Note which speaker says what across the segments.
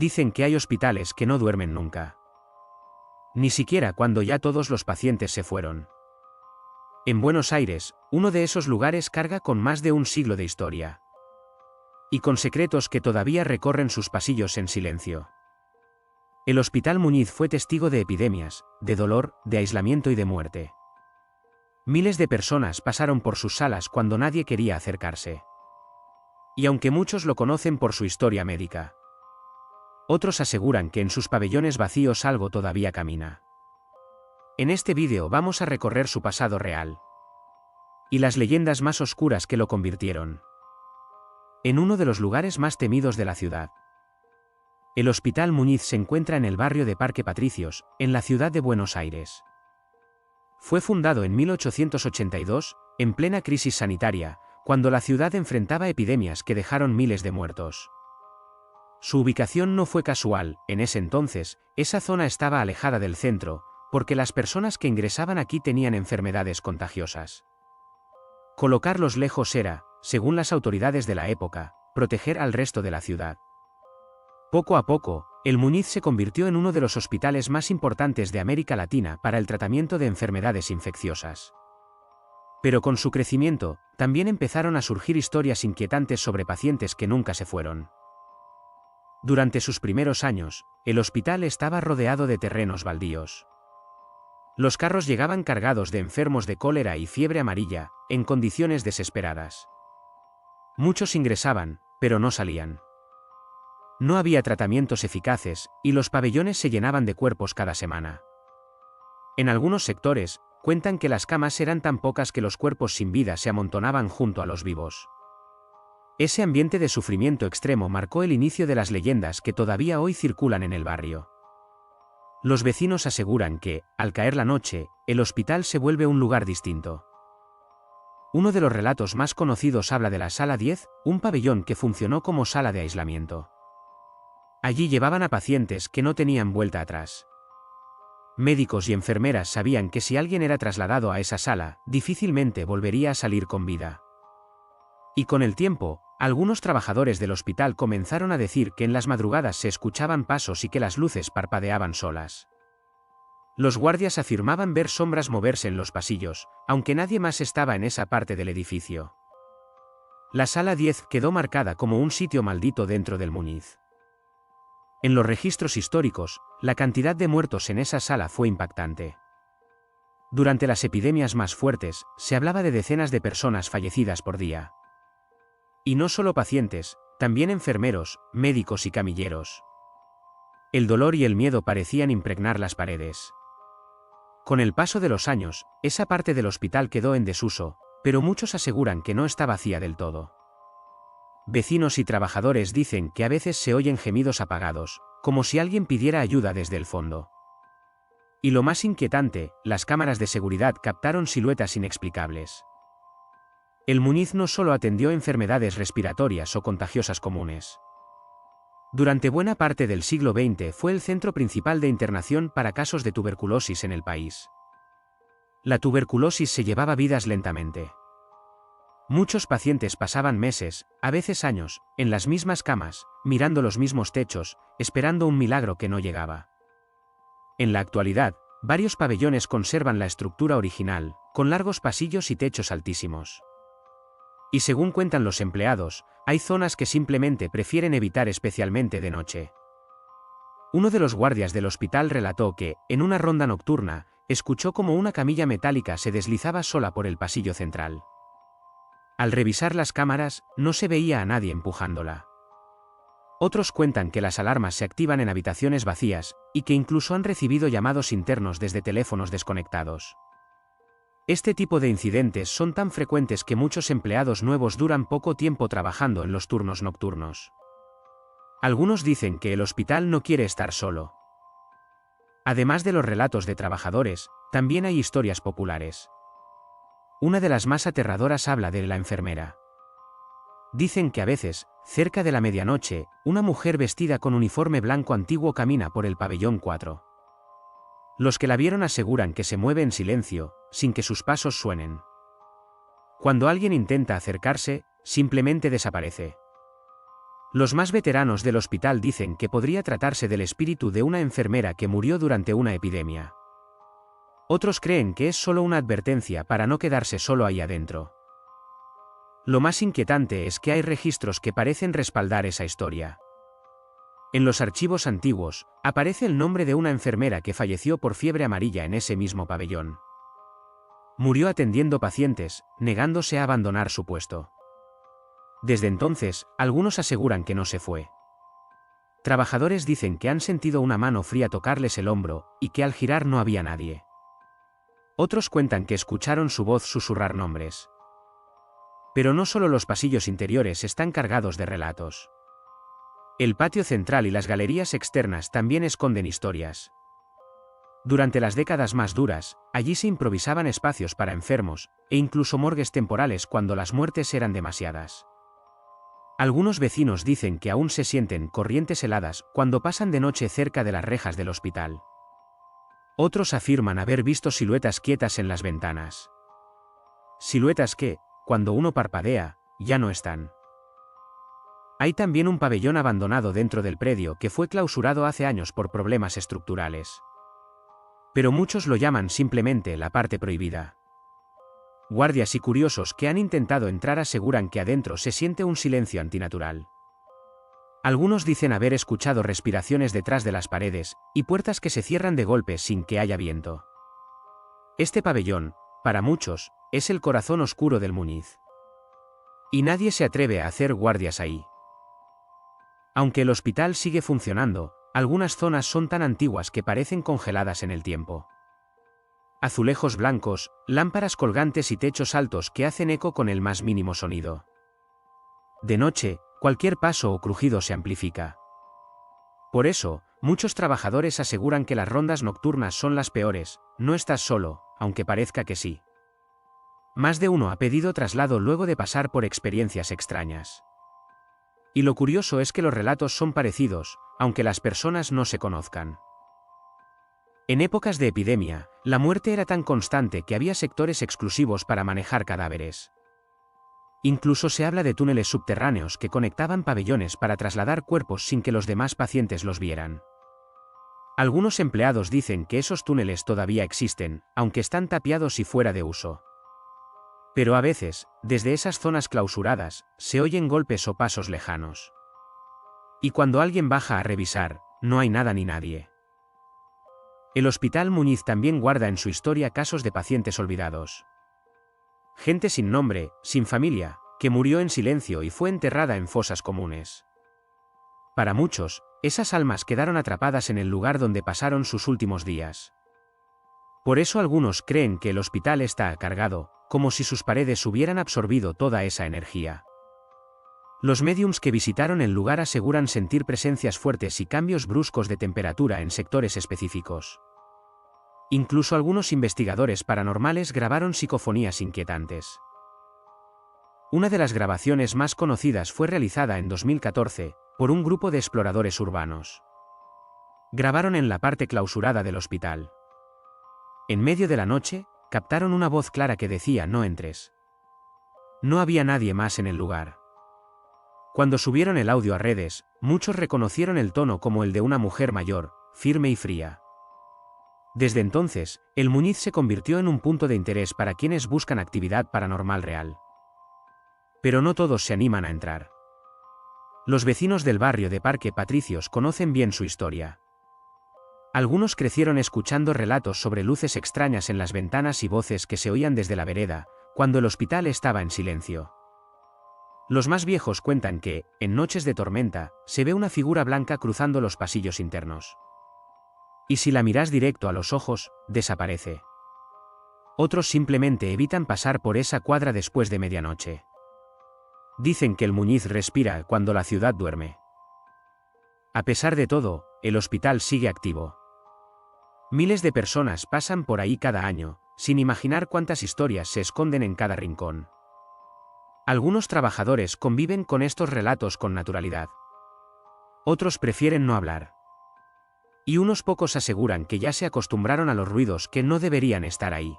Speaker 1: Dicen que hay hospitales que no duermen nunca. Ni siquiera cuando ya todos los pacientes se fueron. En Buenos Aires, uno de esos lugares carga con más de un siglo de historia. Y con secretos que todavía recorren sus pasillos en silencio. El Hospital Muñiz fue testigo de epidemias, de dolor, de aislamiento y de muerte. Miles de personas pasaron por sus salas cuando nadie quería acercarse. Y aunque muchos lo conocen por su historia médica, otros aseguran que en sus pabellones vacíos algo todavía camina. En este vídeo vamos a recorrer su pasado real y las leyendas más oscuras que lo convirtieron en uno de los lugares más temidos de la ciudad. El Hospital Muñiz se encuentra en el barrio de Parque Patricios, en la ciudad de Buenos Aires. Fue fundado en 1882, en plena crisis sanitaria, cuando la ciudad enfrentaba epidemias que dejaron miles de muertos. Su ubicación no fue casual. En ese entonces, esa zona estaba alejada del centro, porque las personas que ingresaban aquí tenían enfermedades contagiosas. Colocarlos lejos era, según las autoridades de la época, proteger al resto de la ciudad. Poco a poco, el Muñiz se convirtió en uno de los hospitales más importantes de América Latina para el tratamiento de enfermedades infecciosas. Pero con su crecimiento, también empezaron a surgir historias inquietantes sobre pacientes que nunca se fueron. Durante sus primeros años, el hospital estaba rodeado de terrenos baldíos. Los carros llegaban cargados de enfermos de cólera y fiebre amarilla, en condiciones desesperadas. Muchos ingresaban, pero no salían. No había tratamientos eficaces, y los pabellones se llenaban de cuerpos cada semana. En algunos sectores, cuentan que las camas eran tan pocas que los cuerpos sin vida se amontonaban junto a los vivos. Ese ambiente de sufrimiento extremo marcó el inicio de las leyendas que todavía hoy circulan en el barrio. Los vecinos aseguran que, al caer la noche, el hospital se vuelve un lugar distinto. Uno de los relatos más conocidos habla de la Sala 10, un pabellón que funcionó como sala de aislamiento. Allí llevaban a pacientes que no tenían vuelta atrás. Médicos y enfermeras sabían que si alguien era trasladado a esa sala, difícilmente volvería a salir con vida. Y con el tiempo, algunos trabajadores del hospital comenzaron a decir que en las madrugadas se escuchaban pasos y que las luces parpadeaban solas. Los guardias afirmaban ver sombras moverse en los pasillos, aunque nadie más estaba en esa parte del edificio. La Sala 10 quedó marcada como un sitio maldito dentro del Muñiz. En los registros históricos, la cantidad de muertos en esa sala fue impactante. Durante las epidemias más fuertes, se hablaba de decenas de personas fallecidas por día. Y no solo pacientes, también enfermeros, médicos y camilleros. El dolor y el miedo parecían impregnar las paredes. Con el paso de los años, esa parte del hospital quedó en desuso, pero muchos aseguran que no está vacía del todo. Vecinos y trabajadores dicen que a veces se oyen gemidos apagados, como si alguien pidiera ayuda desde el fondo. Y lo más inquietante, las cámaras de seguridad captaron siluetas inexplicables. El Muñiz no solo atendió enfermedades respiratorias o contagiosas comunes. Durante buena parte del siglo XX fue el centro principal de internación para casos de tuberculosis en el país. La tuberculosis se llevaba vidas lentamente. Muchos pacientes pasaban meses, a veces años, en las mismas camas, mirando los mismos techos, esperando un milagro que no llegaba. En la actualidad, varios pabellones conservan la estructura original, con largos pasillos y techos altísimos. Y según cuentan los empleados, hay zonas que simplemente prefieren evitar, especialmente de noche. Uno de los guardias del hospital relató que, en una ronda nocturna, escuchó como una camilla metálica se deslizaba sola por el pasillo central. Al revisar las cámaras, no se veía a nadie empujándola. Otros cuentan que las alarmas se activan en habitaciones vacías, y que incluso han recibido llamados internos desde teléfonos desconectados. Este tipo de incidentes son tan frecuentes que muchos empleados nuevos duran poco tiempo trabajando en los turnos nocturnos. Algunos dicen que el hospital no quiere estar solo. Además de los relatos de trabajadores, también hay historias populares. Una de las más aterradoras habla de la enfermera. Dicen que a veces, cerca de la medianoche, una mujer vestida con uniforme blanco antiguo camina por el pabellón 4. Los que la vieron aseguran que se mueve en silencio, sin que sus pasos suenen. Cuando alguien intenta acercarse, simplemente desaparece. Los más veteranos del hospital dicen que podría tratarse del espíritu de una enfermera que murió durante una epidemia. Otros creen que es solo una advertencia para no quedarse solo ahí adentro. Lo más inquietante es que hay registros que parecen respaldar esa historia. En los archivos antiguos, aparece el nombre de una enfermera que falleció por fiebre amarilla en ese mismo pabellón. Murió atendiendo pacientes, negándose a abandonar su puesto. Desde entonces, algunos aseguran que no se fue. Trabajadores dicen que han sentido una mano fría tocarles el hombro, y que al girar no había nadie. Otros cuentan que escucharon su voz susurrar nombres. Pero no solo los pasillos interiores están cargados de relatos. El patio central y las galerías externas también esconden historias. Durante las décadas más duras, allí se improvisaban espacios para enfermos, e incluso morgues temporales cuando las muertes eran demasiadas. Algunos vecinos dicen que aún se sienten corrientes heladas cuando pasan de noche cerca de las rejas del hospital. Otros afirman haber visto siluetas quietas en las ventanas. Siluetas que, cuando uno parpadea, ya no están. Hay también un pabellón abandonado dentro del predio que fue clausurado hace años por problemas estructurales. Pero muchos lo llaman simplemente la parte prohibida. Guardias y curiosos que han intentado entrar aseguran que adentro se siente un silencio antinatural. Algunos dicen haber escuchado respiraciones detrás de las paredes, y puertas que se cierran de golpe sin que haya viento. Este pabellón, para muchos, es el corazón oscuro del Muñiz. Y nadie se atreve a hacer guardias ahí. Aunque el hospital sigue funcionando, algunas zonas son tan antiguas que parecen congeladas en el tiempo. Azulejos blancos, lámparas colgantes y techos altos que hacen eco con el más mínimo sonido. De noche, cualquier paso o crujido se amplifica. Por eso, muchos trabajadores aseguran que las rondas nocturnas son las peores. No estás solo, aunque parezca que sí. Más de uno ha pedido traslado luego de pasar por experiencias extrañas. Y lo curioso es que los relatos son parecidos, aunque las personas no se conozcan. En épocas de epidemia, la muerte era tan constante que había sectores exclusivos para manejar cadáveres. Incluso se habla de túneles subterráneos que conectaban pabellones para trasladar cuerpos sin que los demás pacientes los vieran. Algunos empleados dicen que esos túneles todavía existen, aunque están tapiados y fuera de uso. Pero a veces, desde esas zonas clausuradas, se oyen golpes o pasos lejanos. Y cuando alguien baja a revisar, no hay nada ni nadie. El Hospital Muñiz también guarda en su historia casos de pacientes olvidados. Gente sin nombre, sin familia, que murió en silencio y fue enterrada en fosas comunes. Para muchos, esas almas quedaron atrapadas en el lugar donde pasaron sus últimos días. Por eso algunos creen que el hospital está cargado, como si sus paredes hubieran absorbido toda esa energía. Los médiums que visitaron el lugar aseguran sentir presencias fuertes y cambios bruscos de temperatura en sectores específicos. Incluso algunos investigadores paranormales grabaron psicofonías inquietantes. Una de las grabaciones más conocidas fue realizada en 2014, por un grupo de exploradores urbanos. Grabaron en la parte clausurada del hospital. En medio de la noche, captaron una voz clara que decía: "No entres". No había nadie más en el lugar. Cuando subieron el audio a redes, muchos reconocieron el tono como el de una mujer mayor, firme y fría. Desde entonces, el Muñiz se convirtió en un punto de interés para quienes buscan actividad paranormal real. Pero no todos se animan a entrar. Los vecinos del barrio de Parque Patricios conocen bien su historia. Algunos crecieron escuchando relatos sobre luces extrañas en las ventanas y voces que se oían desde la vereda, cuando el hospital estaba en silencio. Los más viejos cuentan que, en noches de tormenta, se ve una figura blanca cruzando los pasillos internos. Y si la miras directo a los ojos, desaparece. Otros simplemente evitan pasar por esa cuadra después de medianoche. Dicen que el Muñiz respira cuando la ciudad duerme. A pesar de todo, el hospital sigue activo. Miles de personas pasan por ahí cada año, sin imaginar cuántas historias se esconden en cada rincón. Algunos trabajadores conviven con estos relatos con naturalidad. Otros prefieren no hablar. Y unos pocos aseguran que ya se acostumbraron a los ruidos que no deberían estar ahí.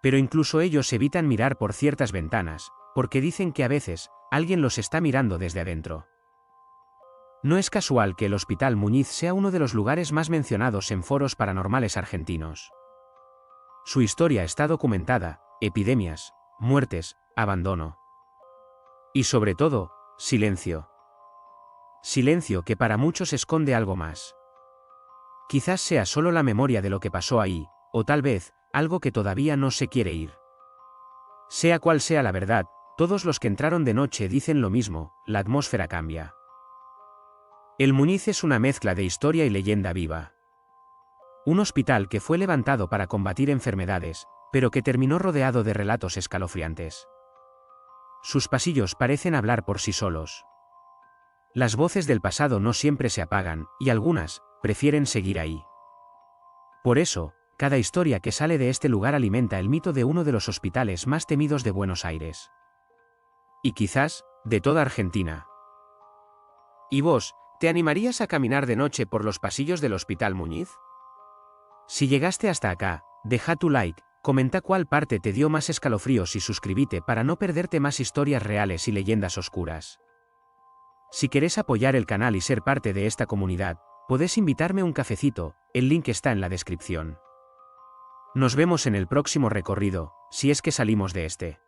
Speaker 1: Pero incluso ellos evitan mirar por ciertas ventanas, porque dicen que a veces, alguien los está mirando desde adentro. No es casual que el Hospital Muñiz sea uno de los lugares más mencionados en foros paranormales argentinos. Su historia está documentada: epidemias, muertes, abandono. Y sobre todo, silencio. Silencio que para muchos esconde algo más. Quizás sea solo la memoria de lo que pasó ahí, o tal vez, algo que todavía no se quiere ir. Sea cual sea la verdad, todos los que entraron de noche dicen lo mismo: la atmósfera cambia. El Muñiz es una mezcla de historia y leyenda viva. Un hospital que fue levantado para combatir enfermedades, pero que terminó rodeado de relatos escalofriantes. Sus pasillos parecen hablar por sí solos. Las voces del pasado no siempre se apagan, y algunas prefieren seguir ahí. Por eso, cada historia que sale de este lugar alimenta el mito de uno de los hospitales más temidos de Buenos Aires. Y quizás, de toda Argentina. ¿Y vos, te animarías a caminar de noche por los pasillos del Hospital Muñiz? Si llegaste hasta acá, deja tu like, comenta cuál parte te dio más escalofríos y suscríbete para no perderte más historias reales y leyendas oscuras. Si querés apoyar el canal y ser parte de esta comunidad, podés invitarme un cafecito, el link está en la descripción. Nos vemos en el próximo recorrido, si es que salimos de este.